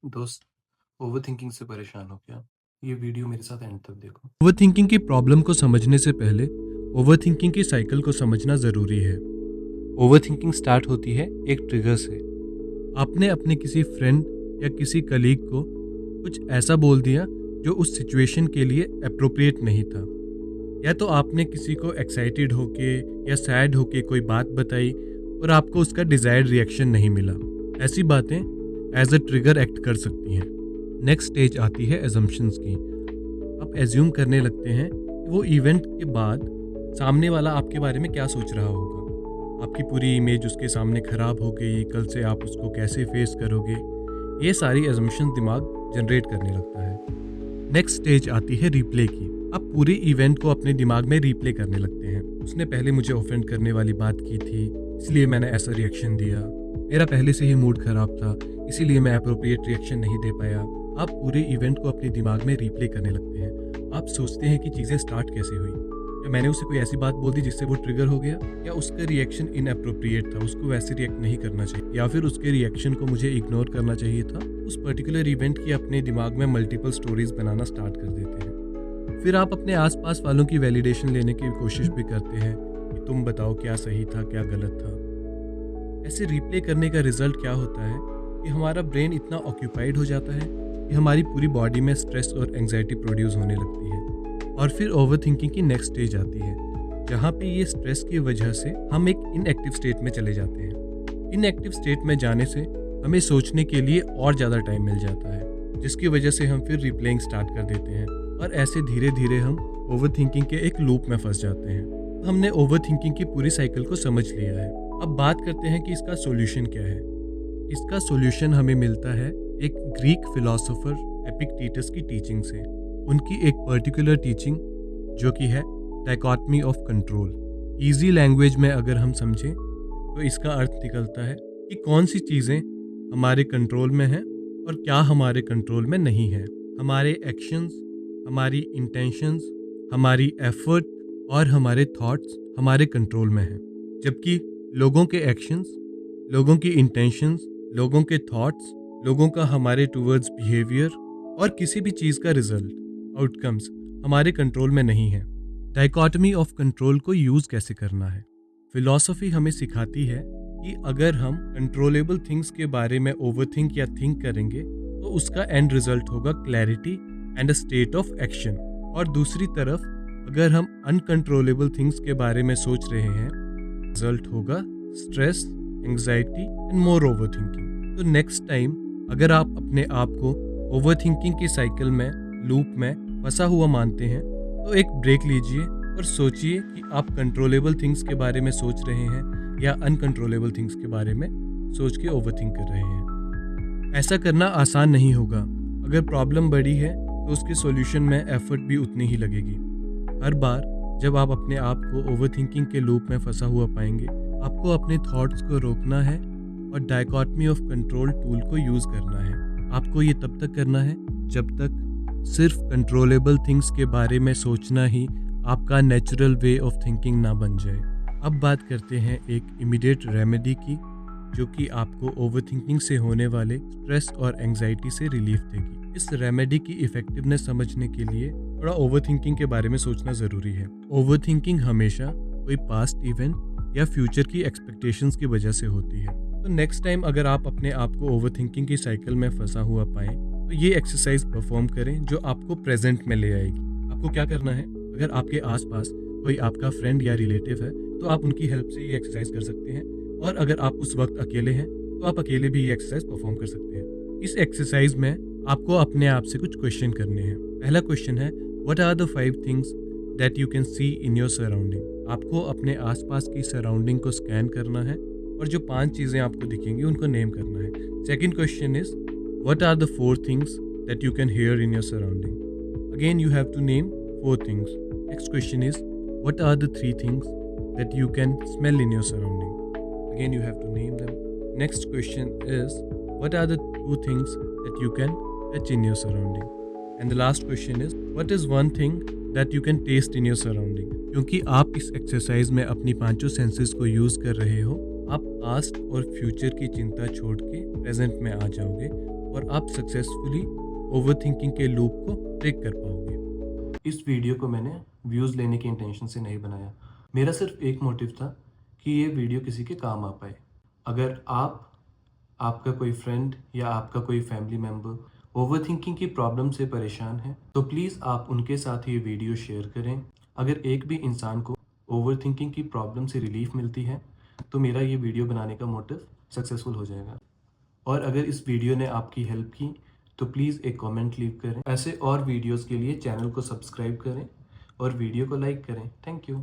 दोस्त, ओवरथिंकिंग से परेशान हो क्या? ये वीडियो मेरे साथ एंड तक देखो। ओवरथिंकिंग की प्रॉब्लम को समझने से पहले ओवरथिंकिंग की साइकिल को समझना ज़रूरी है। ओवरथिंकिंग स्टार्ट होती है एक ट्रिगर से। आपने अपने किसी फ्रेंड या किसी कलीग को कुछ ऐसा बोल दिया जो उस सिचुएशन के लिए अप्रोप्रिएट नहीं था, या तो आपने किसी को एक्साइटेड होके या सैड होके कोई बात बताई और आपको उसका डिज़ायर्ड रिएक्शन नहीं मिला। ऐसी बातें एज अ ट्रिगर एक्ट कर सकती हैं। नेक्स्ट स्टेज आती है एजम्पशंस की। आप एज्यूम करने लगते हैं कि वो इवेंट के बाद सामने वाला आपके बारे में क्या सोच रहा होगा। आपकी पूरी इमेज उसके सामने खराब हो गई, कल से आप उसको कैसे फेस करोगे, ये सारी एजम्पशन दिमाग जनरेट करने लगता है। नेक्स्ट स्टेज आती है रिप्ले की। आप पूरे इवेंट को अपने दिमाग में रिप्ले करने लगते हैं। उसने पहले मुझे ऑफेंड करने वाली बात की थी, इसलिए मैंने ऐसा रिएक्शन दिया। मेरा पहले से ही मूड खराब था, इसीलिए मैं अप्रोप्रिएट रिएक्शन नहीं दे पाया। आप पूरे इवेंट को अपने दिमाग में रिप्ले करने लगते हैं। आप सोचते हैं कि चीज़ें स्टार्ट कैसे हुई, या मैंने उसे कोई ऐसी बात बोल दी जिससे वो ट्रिगर हो गया, या उसका रिएक्शन इनअप्रोप्रिएट था, उसको वैसे रिएक्ट नहीं करना चाहिए, या फिर उसके रिएक्शन को मुझे इग्नोर करना चाहिए था। उस पर्टिकुलर इवेंट की अपने दिमाग में मल्टीपल स्टोरीज बनाना स्टार्ट कर देते हैं। फिर आप अपने आसपास वालों की वैलिडेशन लेने की कोशिश भी करते हैं कि तुम बताओ क्या सही था क्या गलत था। ऐसे रिप्ले करने का रिजल्ट क्या होता है कि हमारा ब्रेन इतना ऑक्यूपाइड हो जाता है कि हमारी पूरी बॉडी में स्ट्रेस और एंग्जाइटी प्रोड्यूस होने लगती है। और फिर ओवरथिंकिंग की नेक्स्ट स्टेज आती है, जहाँ पे ये स्ट्रेस की वजह से हम एक इनएक्टिव स्टेट में चले जाते हैं। इनएक्टिव स्टेट में जाने से हमें सोचने के लिए और ज़्यादा टाइम मिल जाता है, जिसकी वजह से हम फिर रिप्लेइंग स्टार्ट कर देते हैं, और ऐसे धीरे धीरे हम ओवरथिंकिंग के एक लूप में फंस जाते हैं। हमने ओवरथिंकिंग की पूरी साइकिल को समझ लिया है। अब बात करते हैं कि इसका सॉल्यूशन क्या है। इसका सॉल्यूशन हमें मिलता है एक ग्रीक फिलोसोफर एपिक्टेटस की टीचिंग से। उनकी एक पर्टिकुलर टीचिंग जो कि है dichotomy of control. Easy language में अगर हम समझें तो इसका अर्थ निकलता है कि कौन सी चीज़ें हमारे कंट्रोल में हैं और क्या हमारे कंट्रोल में नहीं है। हमारे एक्शंस, हमारी इंटेंशंस, हमारी एफर्ट और हमारे थॉट्स हमारे कंट्रोल में हैं, जबकि लोगों के एक्शंस, लोगों की इंटेंशंस, लोगों के थॉट्स, लोगों का हमारे टूवर्ड्स बिहेवियर और किसी भी चीज़ का रिजल्ट, आउटकम्स हमारे कंट्रोल में नहीं है। डाइकोटमी ऑफ कंट्रोल को यूज़ कैसे करना है? फिलॉसफी हमें सिखाती है कि अगर हम कंट्रोलेबल थिंग्स के बारे में ओवरथिंक या थिंक करेंगे तो उसका एंड रिजल्ट होगा clarity and a state of action. और दूसरी तरफ अगर हम अनकंट्रोलेबल थिंग्स के बारे में सोच रहे हैं, रिजल्ट होगा stress, anxiety and more overthinking. तो नेक्स्ट टाइम अगर आप अपने आप को ओवरथिंकिंग की साइकिल में, लूप में फंसा हुआ मानते हैं, तो एक ब्रेक लीजिए और सोचिए कि आप कंट्रोलेबल थिंग्स के बारे में सोच रहे हैं या अनकंट्रोलेबल थिंग्स के बारे में सोच के ओवरथिंक कर रहे हैं। ऐसा करना आसान नहीं होगा। अगर प्रॉब्लम बड़ी है तो उसके सॉल्यूशन में एफर्ट भी उतनी ही लगेगी। हर बार जब आप अपने आप को ओवरथिंकिंग के लूप में फंसा हुआ पाएंगे, आपको अपने थॉट्स को रोकना है और डायकॉटमी ऑफ कंट्रोल टूल को यूज़ करना है। आपको ये तब तक करना है जब तक सिर्फ कंट्रोलेबल थिंग्स के बारे में सोचना ही आपका नेचुरल वे ऑफ थिंकिंग ना बन जाए। अब बात करते हैं एक इमीडिएट रेमेडी की, जो कि आपको ओवरथिंकिंग से होने वाले स्ट्रेस और एंग्जाइटी से रिलीफ देगी। इस रेमेडी की इफेक्टिवनेस समझने के लिए थोड़ा ओवरथिंकिंग के बारे में सोचना ज़रूरी है। ओवरथिंकिंग हमेशा कोई पास्ट इवेंट या फ्यूचर की एक्सपेक्टेशंस की वजह से होती है। तो नेक्स्ट टाइम अगर आप अपने आप को ओवरथिंकिंग की साइकिल में फंसा हुआ पाएं, तो ये एक्सरसाइज परफॉर्म करें जो आपको प्रेजेंट में ले आएगी। आपको क्या करना है, अगर आपके आसपास कोई आपका फ्रेंड या रिलेटिव है तो आप उनकी हेल्प से ये एक्सरसाइज कर सकते हैं, और अगर आप उस वक्त अकेले हैं तो आप अकेले भी ये एक्सरसाइज परफॉर्म कर सकते हैं। इस एक्सरसाइज में आपको अपने आप से कुछ क्वेश्चन करने हैं। पहला क्वेश्चन है, what are the 5 things that you can see in your surrounding. आपको अपने आसपास की सराउंडिंग को स्कैन करना है और जो 5 चीज़ें आपको दिखेंगी उनको नेम करना है। Second question is, what are the 4 things that you can hear in your surrounding. Again you have to name 4 things. Next question is, what are the 3 things that you can smell in your surrounding. Again, you have to name them. Next question is, what are the 2 things that you can touch in your surrounding? And the last question is, what is one thing that you can taste in your surrounding? क्योंकि आप इस exercise में अपनी 5 senses को use कर रहे हो, आप पास्ट और फ्यूचर की चिंता छोड़ के प्रेजेंट में आ जाओगे और आप सक्सेसफुली ओवरथिंकिंग के लूप को ब्रेक कर पाओगे। इस वीडियो को मैंने व्यूज़ लेने के इंटेंशन से नहीं बनाया। मेरा सिर्फ एक मोटिव था कि ये वीडियो किसी के काम आ पाए। अगर आपका कोई फ्रेंड या आपका कोई फैमिली मेम्बर ओवरथिंकिंग की प्रॉब्लम से परेशान है, तो प्लीज़ आप उनके साथ ये वीडियो शेयर करें। अगर एक भी इंसान को ओवरथिंकिंग की प्रॉब्लम से रिलीफ मिलती है, तो मेरा ये वीडियो बनाने का मोटिव सक्सेसफुल हो जाएगा। और अगर इस वीडियो ने आपकी हेल्प की, तो प्लीज़ एक कमेंट लीव करें। ऐसे और वीडियोस के लिए चैनल को सब्सक्राइब करें और वीडियो को लाइक करें। Thank you.